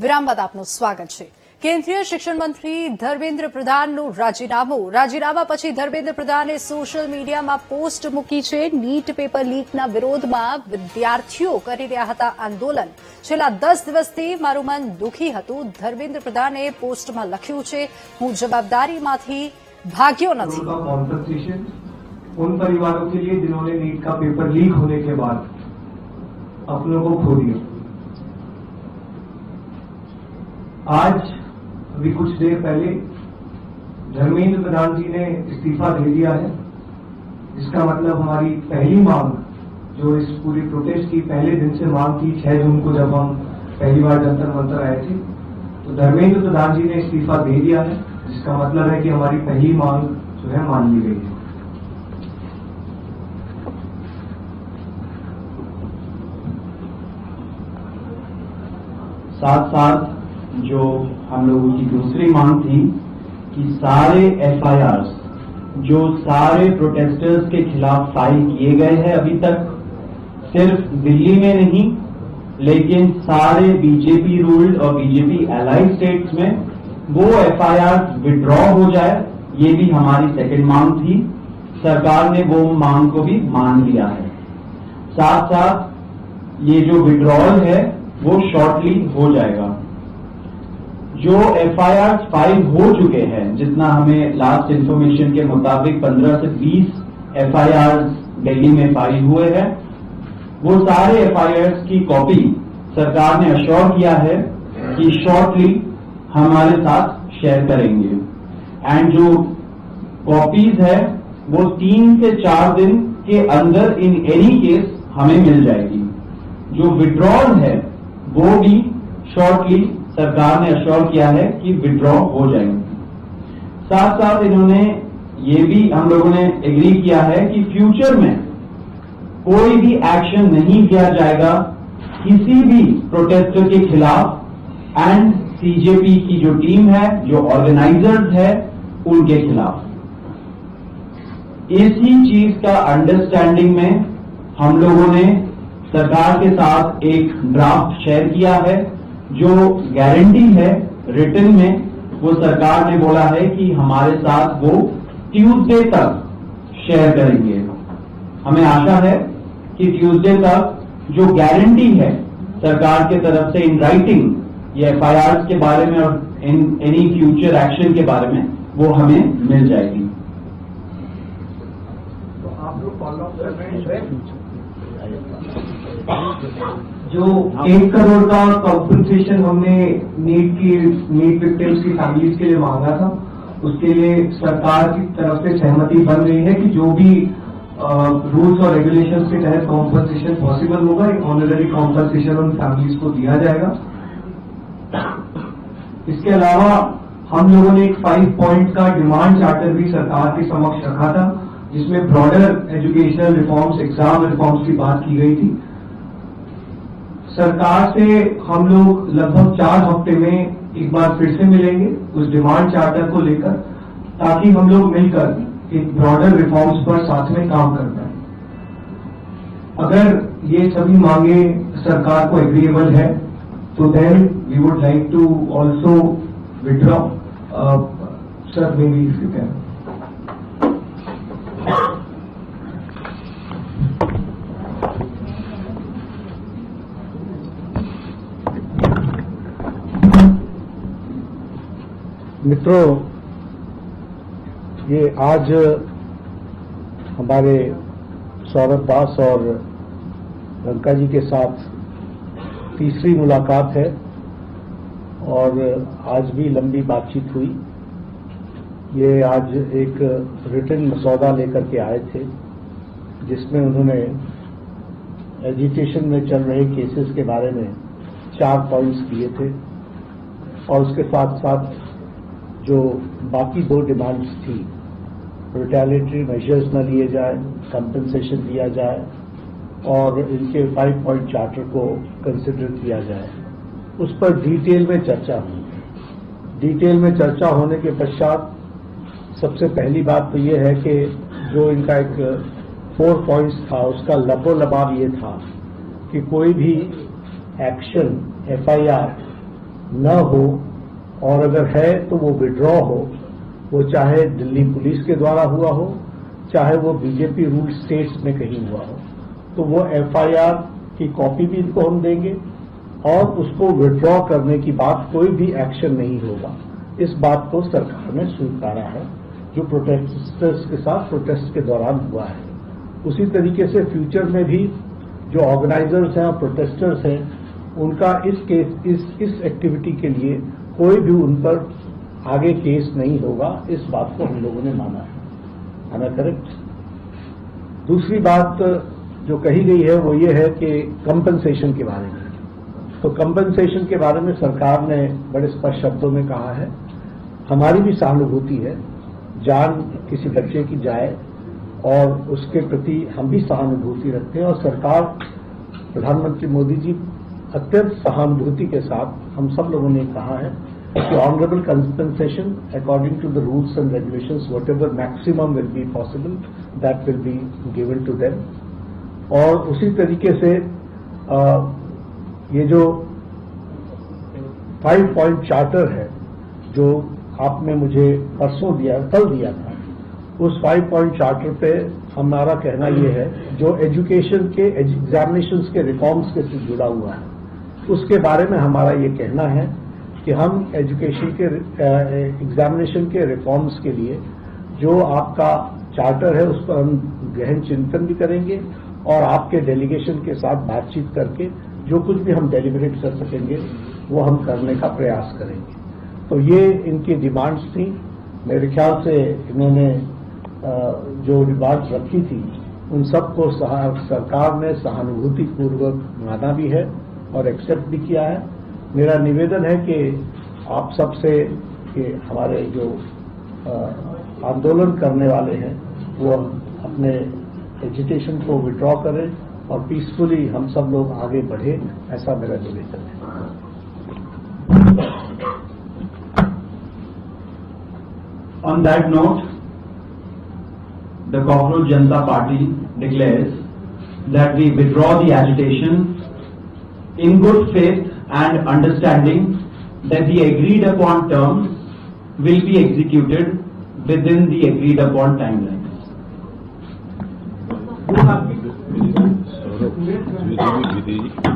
વિરામ બાદ આપનું સ્વાગત છે। કેન્દ્રીય શિક્ષણ મંત્રી ધર્મેન્દ્ર પ્રધાનનું રાજીનામા પછી ધર્મેન્દ્ર પ્રધાને સોશિયલ મીડિયામાં પોસ્ટ મૂકી છે। નીટ પેપર લીકના વિરોધમાં વિદ્યાર્થીઓ કરી રહ્યા હતા આંદોલન। છેલ્લા 10 દિવસથી મારું મન દુઃખી હતું। ધર્મેન્દ્ર પ્રધાને પોસ્ટમાં લખ્યું છે, હું જવાબદારીમાંથી भाग्यो नहीं। कॉम्पनसेशन उन परिवारों के लिए जिन्होंने नीट का पेपर लीक होने के बाद अपनों को खो दिया। आज अभी कुछ देर पहले धर्मेंद्र प्रधान जी ने इस्तीफा दे दिया है। इसका मतलब हमारी पहली मांग, जो इस पूरी प्रोटेस्ट की पहले दिन से मांग थी, 6 जून को जब हम पहली बार जंतर मंतर आए थे, तो धर्मेंद्र प्रधान जी ने इस्तीफा दे दिया है। जिसका मतलब है कि हमारी पहली मांग जो है मान ली गई है। साथ साथ जो हम लोगों की दूसरी मांग थी कि सारे एफआईआर्स जो सारे प्रोटेस्टर्स के खिलाफ फाइल किए गए हैं अभी तक, सिर्फ दिल्ली में नहीं लेकिन सारे बीजेपी रूल्ड और बीजेपी एलाइड स्टेट्स में वो एफआईआर विड्रॉ हो जाए, ये भी हमारी सेकंड मांग थी। सरकार ने वो मांग को भी मान लिया है। साथ साथ ये जो विड्रॉल है वो शॉर्टली हो जाएगा। जो एफआईआर फाइल हो चुके हैं, जितना हमें लास्ट इंफॉर्मेशन के मुताबिक 15 से 20 एफआईआर दिल्ली में फाइल हुए हैं, वो सारे एफआईआर की कॉपी सरकार ने अश्योर किया है कि शॉर्टली हमारे साथ शेयर करेंगे। एंड जो कॉपीज है वो 3 से 4 दिन के अंदर इन एनी केस हमें मिल जाएगी। जो विड्रॉल है वो भी शॉर्टली सरकार ने अश्योर किया है कि विड्रॉ हो जाएंगे। साथ साथ इन्होंने ये भी हम लोगों ने एग्री किया है कि फ्यूचर में कोई भी एक्शन नहीं लिया जाएगा किसी भी प्रोटेस्टर के खिलाफ एंड सीजेपी की जो टीम है, जो ऑर्गेनाइजर्स है, उनके खिलाफ। इसी चीज का अंडरस्टैंडिंग में हम लोगों ने सरकार के साथ एक ड्राफ्ट शेयर किया है। जो गारंटी है रिटन में, वो सरकार ने बोला है कि हमारे साथ वो ट्यूसडे तक शेयर करेंगे। हमें आशा है कि ट्यूसडे तक जो गारंटी है सरकार के तरफ से इन राइटिंग ये एफआईआर के बारे में और एनी फ्यूचर एक्शन के बारे में वो हमें मिल जाएगी। तो आप लोग फॉलो अप कर रहे हैं जो 1 करोड़ का कॉम्पनसेशन हमने नीट विक्टिम्स की फैमिलीज के लिए मांगा था, उसके लिए सरकार की तरफ से सहमति बन रही है कि जो भी रूल्स और रेगुलेशंस के तहत कॉम्पनसेशन पॉसिबल होगा, एक ऑनररी कॉम्पनसेशन उन फैमिलीज को दिया जाएगा। इसके अलावा हम लोगों ने एक 5 पॉइंट का डिमांड चार्टर भी सरकार के समक्ष रखा था, जिसमें broader educational reforms, exam reforms की बात की गई थी। सरकार से हम लोग लगभग 4 हफ्ते में एक बार फिर से मिलेंगे उस डिमांड चार्टर को लेकर, ताकि हम लोग मिलकर एक ब्रॉडर रिफॉर्म्स पर साथ में काम कर पाए। अगर ये सभी मांगे सरकार को एग्रीएबल है तो then we would like to also withdraw. Sir, maybe if you can. मित्रों, ये आज हमारे सौरभ दास और लंका जी के साथ तीसरी मुलाकात है और आज भी लंबी बातचीत हुई। ये आज एक रिटन मसौदा लेकर के आए थे, जिसमें उन्होंने एजिटेशन में चल रहे केसेस के बारे में 4 पॉइंट्स दिए थे और उसके साथ साथ जो बाकी 2 डिमांड्स थी, रिटेलिटरी मेजर्स न लिए जाए, कंपनसेशन दिया जाए और इनके 5 पॉइंट चार्टर को कंसिडर किया जाए, उस पर डिटेल में चर्चा हुई। डिटेल में चर्चा होने के पश्चात सबसे पहली बात तो ये है कि जो इनका एक 4 पॉइंट्स था, उसका लबोलबाब ये था कि कोई भी एक्शन एफआईआर न हो, और अगर है तो वो विड्रॉ हो, वो चाहे दिल्ली पुलिस के द्वारा हुआ हो, चाहे वो बीजेपी रूल स्टेट्स में कहीं हुआ हो, तो वो एफआईआर की कॉपी भी इनको हम देंगे और उसको विड्रॉ करने की बात कोई भी एक्शन नहीं होगा। इस बात को सरकार ने स्वीकारा है जो प्रोटेस्टर्स के साथ प्रोटेस्ट के दौरान हुआ है। उसी तरीके से फ्यूचर में भी जो ऑर्गेनाइजर्स हैं और प्रोटेस्टर्स हैं उनका इस एक्टिविटी के लिए कोई भी उन पर आगे केस नहीं होगा, इस बात को हम लोगों ने माना है। Am I correct? दूसरी बात जो कही गई है वो ये है कि कंपनसेशन के बारे में। तो कंपनसेशन के बारे में सरकार ने बड़े स्पष्ट शब्दों में कहा है, हमारी भी सहानुभूति है, जान किसी बच्चे की जाए और उसके प्रति हम भी सहानुभूति रखते हैं। और सरकार, प्रधानमंत्री मोदी जी अत्यंत सहानुभूति के साथ हम सब लोगों ने कहा है कि honourable compensation according to the rules and regulations whatever maximum will be possible that will be given to them. और उसी तरीके से ये जो 5 पॉइंट चार्टर है जो आपने मुझे परसों दिया, कल दिया था, उस 5 पॉइंट चार्टर पे हमारा कहना ये है जो एजुकेशन के एग्जामिनेशंस के रिफॉर्म्स के साथ जुड़ा हुआ है, उसके बारे में हमारा ये कहना है कि हम एजुकेशन के एग्जामिनेशन के रिफॉर्म्स के लिए जो आपका चार्टर है उस पर हम गहन चिंतन भी करेंगे और आपके डेलीगेशन के साथ बातचीत करके जो कुछ भी हम डेलिब्रेट कर सकेंगे वो हम करने का प्रयास करेंगे। तो ये इनकी डिमांड्स थी। मेरे ख्याल से इन्होंने जो डिमांड्स रखी थी उन सबको सरकार ने सहानुभूतिपूर्वक माना भी है और एक्सेप्ट भी किया है। मेरा निवेदन है कि आप सबसे कि हमारे जो आंदोलन करने वाले हैं वो अपने एजिटेशन को विड्रॉ करें और पीसफुली हम सब लोग आगे बढ़े, ऐसा मेरा निवेदन है। On that note, the Cockroach Janata Party declares that we withdraw the agitation in good faith and understanding that the agreed upon terms will be executed within the agreed upon timelines. With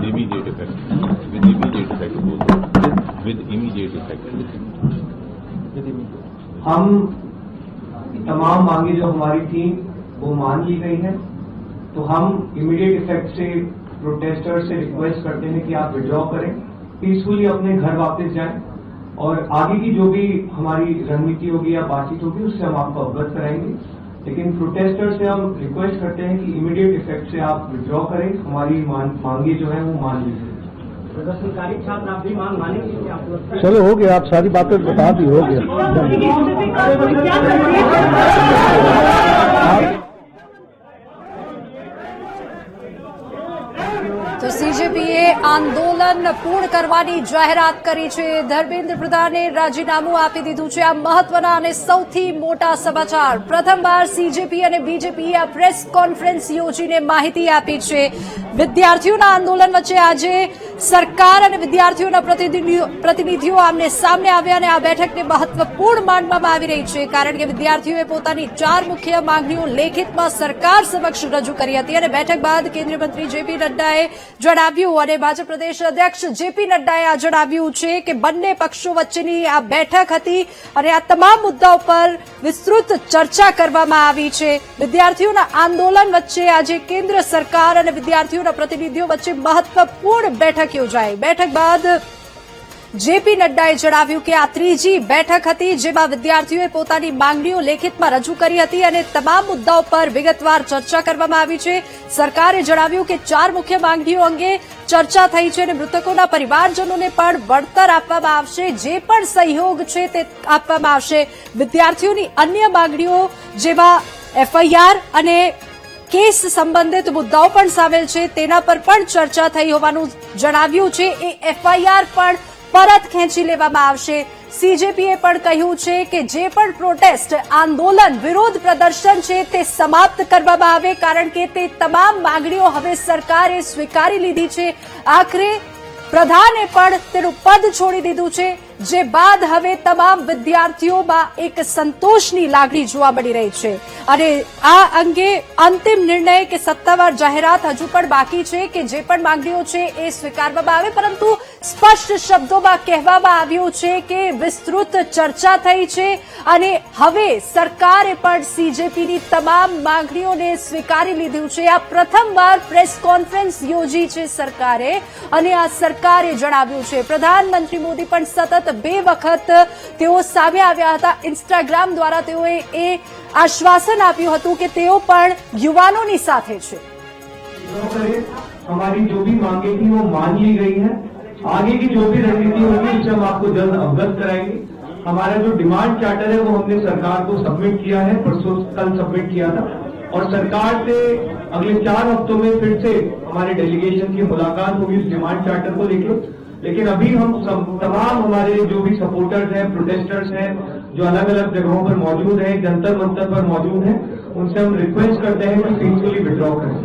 immediate effect, with immediate effect. हम तमाम मांगे जो हमारी थी वो मान ली गई है, तो हम इमीडिएट इफेक्ट से प्रोटेस्टर्स से रिक्वेस्ट करते हैं कि आप विड्रॉ करें, पीसफुली अपने घर वापस जाएं और आगे की जो भी हमारी रणनीति होगी या बातचीत होगी उससे हम आपको अवगत कराएंगे। लेकिन प्रोटेस्टर्स से हम रिक्वेस्ट करते हैं कि इमीडिएट इफेक्ट से आप विड्रॉ करें, हमारी मांगे जो है वो मान लीजिए। प्रदर्शनकारी छात्र आप भी मांग मानेंगे कि आप चलो हो गया, आप सारी बातें बता दी, हो गया। તો સીજેપીએ આંદોલન પૂર્ણ કરવાની જાહેરાત કરી છે। ધર્મેન્દ્ર પ્રધાને રાજીનામું આપી દીધું છે। આ મહત્વના અને સૌથી મોટા સમાચાર। પ્રથમવાર સીજેપી અને બીજેપીએ આ પ્રેસ કોન્ફરન્સ યોજીને માહિતી આપી છે। વિદ્યાર્થીઓના આંદોલન વચ્ચે આજે સરકાર અને વિદ્યાર્થીઓના પ્રતિનિધિઓ આમને સામે આવ્યા અને આ બેઠકને મહત્વપૂર્ણ માનવામાં આવી રહી છે, કારણ કે વિદ્યાર્થીઓએ પોતાની 4 મુખ્ય માંગણીઓ લેખિતમાં સરકાર સમક્ષ રજૂ કરી હતી અને બેઠક બાદ કેન્દ્રીય મંત્રી જેપી નડ્ડાએ જણાવ્યું અને ભાજપ પ્રદેશ અધ્યક્ષ જેપી નડ્ડાએ આ જણાવ્યું છે કે બંને પક્ષો વચ્ચેની આ બેઠક હતી અને આ તમામ મુદ્દાઓ પર વિસ્તૃત ચર્ચા કરવામાં આવી છે। વિદ્યાર્થીઓના આંદોલન વચ્ચે આજે કેન્દ્ર સરકાર અને વિદ્યાર્થીઓના પ્રતિનિધિઓ વચ્ચે મહત્વપૂર્ણ બેઠક યોજાઈ। બેઠક બાદ જેપી નડ્ડાએ જણાવ્યું કે આ ત્રીજી બેઠક હતી જેમાં વિદ્યાર્થીઓએ પોતાની માંગણીઓ લેખિતમાં રજૂ કરી હતી અને તમામ મુદ્દાઓ પર વિગતવાર ચર્ચા કરવામાં આવી છે। સરકારે જણાવ્યું કે 4 મુખ્ય માંગણીઓ અંગે ચર્ચા થઈ છે અને મૃતકોના પરિવારજનોને પણ વળતર આપવામાં આવશે, જે પણ સહયોગ છે તે આપવામાં આવશે। વિદ્યાર્થીઓની અન્ય માંગણીઓ જેમાં એફઆઈઆર અને કેસ સંબંધિત મુદ્દાઓ પણ સામેલ છે તેના પર પણ ચર્ચા થઈ હોવાનું જણાવ્યું છે। એ એફઆઈઆર પણ પરત ખેંચી લેવામાં આવશે। સીજેપીએ પણ કહ્યું છે કે જે પણ પ્રોટેસ્ટ આંદોલન વિરોધ પ્રદર્શન છે તે સમાપ્ત કરવામાં આવે, કારણ કે તે તમામ માંગણીઓ હવે સરકારે સ્વીકારી લીધી છે। આખરે પ્રધાને પણ તેનું પદ છોડી દીધું છે, જે બાદ હવે તમામ વિદ્યાર્થીઓમાં એક સંતોષની લાગણી જોવા મળી રહી છે અને આ અંગે અંતિમ નિર્ણય કે સત્તાવાર જાહેરાત હજુ પણ બાકી છે કે જે પણ માંગણીઓ છે એ સ્વીકારવામાં આવે, પરંતુ સ્પષ્ટ શબ્દોમાં કહેવામાં આવ્યું છે કે વિસ્તૃત ચર્ચા થઈ છે અને હવે સરકારે પણ સીજેપીની તમામ માંગણીઓને સ્વીકારી લીધું છે। આ પ્રથમવાર પ્રેસ કોન્ફરન્સ યોજી છે સરકારે અને આ સરકારે જણાવ્યું છે। પ્રધાનમંત્રી મોદી પણ સતત 2 વખત તેઓ સામે આવ્યા હતા। ઇન્સ્ટાગ્રામ દ્વારા તેઓએ એ આશ્વાસન આપ્યું હતું કે તેઓ પણ યુવાનોની સાથે છે। हमारी जो भी मांगे थी वो मान ली गई है। आगे की जो भी रणनीति होगी उसे हम आपको जल्द अवगत कराएंगे। हमारा जो डिमांड चार्टर है वो हमने सरकार को सबमिट किया है, परसों कल सबमिट किया था और सरकार से अगले 4 हफ्तों में फिर से हमारे डेलीगेशन की मुलाकात होगी उस डिमांड चार्टर को लेकर। लेकिन अभी हम तमाम हमारे जो भी सपोर्टर्स हैं, प्रोटेस्टर्स हैं, जो अलग अलग जगहों पर मौजूद हैं, जंतर मंतर पर मौजूद हैं, उनसे हम रिक्वेस्ट करते हैं कि पीसफुली विड्रॉ करें।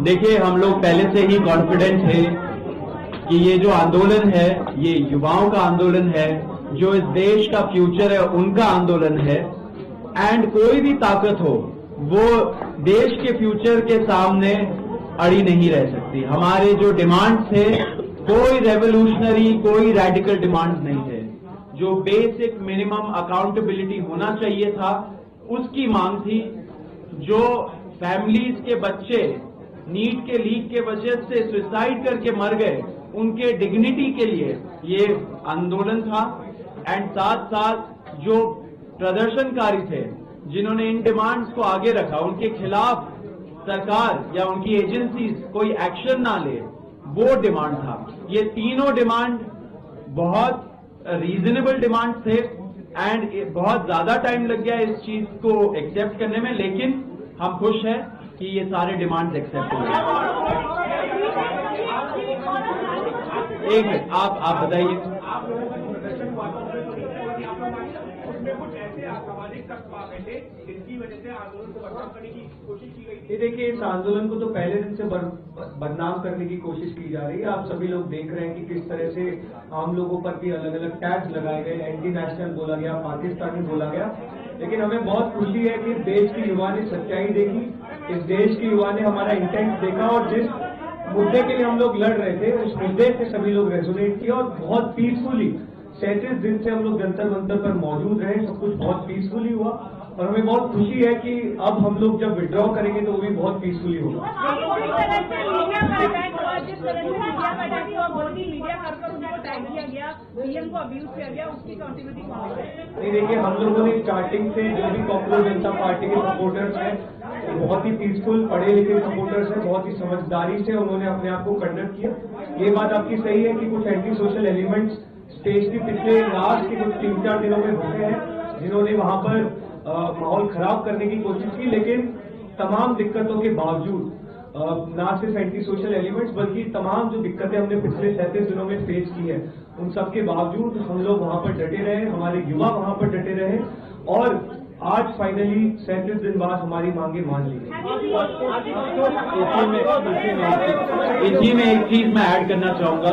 देखिए हम लोग पहले से ही कॉन्फिडेंट थे कि ये जो आंदोलन है ये युवाओं का आंदोलन है, जो इस देश का फ्यूचर है उनका आंदोलन है एंड कोई भी ताकत हो वो देश के फ्यूचर के सामने अड़ी नहीं रह सकती। हमारे जो डिमांड थे कोई रेवोल्यूशनरी कोई रेडिकल डिमांड नहीं है। जो बेसिक मिनिमम अकाउंटेबिलिटी होना चाहिए था उसकी मांग थी। जो फैमिलीज के बच्चे नीट के लीक के वजह से सुसाइड करके मर गए उनके डिग्निटी के लिए ये आंदोलन था एंड साथ साथ जो प्रदर्शनकारी थे जिन्होंने इन डिमांड्स को आगे रखा उनके खिलाफ सरकार या उनकी एजेंसीज कोई एक्शन ना ले, वो डिमांड था। ये तीनों डिमांड बहुत रीजनेबल डिमांड थे एंड बहुत ज्यादा टाइम लग गया इस चीज को एक्सेप्ट करने में, लेकिन हम खुश हैं कि ये सारे डिमांड्स एक्सेप्ट हो गए। एक मिनट आप बताइए। ये देखिए इस आंदोलन को तो पहले दिन से बदनाम करने की कोशिश की जा रही है। आप सभी लोग देख रहे हैं कि किस तरह से आम लोगों पर भी अलग अलग टैग्स लगाए गए, एंटी नेशनल बोला गया, पाकिस्तानी बोला गया। लेकिन हमें बहुत खुशी है कि देश के युवा ने सच्चाई देखी, इस देश के युवा ने हमारा इंटेंट देखा और जिस मुद्दे के लिए हम लोग लड़ रहे थे उस मुद्दे से सभी लोग रेजोनेट किया और बहुत पीसफुली 37 दिन से हम लोग जंतर मंतर पर मौजूद रहे। सब कुछ बहुत पीसफुली हुआ और हमें बहुत खुशी है कि अब हम लोग जब विड्रॉ करेंगे तो वो भी बहुत पीसफुली होगा। नहीं देखिए हम लोगों ने स्टार्टिंग से जो भी कांग्रेस जनता पार्टी के सपोर्टर्स हैं बहुत ही पीसफुल पढ़े लिखे सपोर्टर्स हैं, बहुत ही समझदारी से उन्होंने अपने आप को कंडक्ट किया। ये बात आपकी सही है कि कुछ एंटी सोशल एलिमेंट्स स्टेज के पिछले लास्ट के कुछ 3-4 दिनों में होते हैं जिन्होंने वहां पर माहौल खराब करने की कोशिश की। लेकिन तमाम दिक्कतों के बावजूद ना सिर्फ एंटी सोशल एलिमेंट्स बल्कि तमाम जो दिक्कतें हमने पिछले 37 दिनों में फेस की है उन सब के बावजूद हम लोग वहां पर डटे रहे, हमारे युवा वहां पर डटे रहे और आज फाइनली 37 दिन बाद हमारी मांगे मान ली गई। इसी में एक चीज मैं ऐड करना चाहूंगा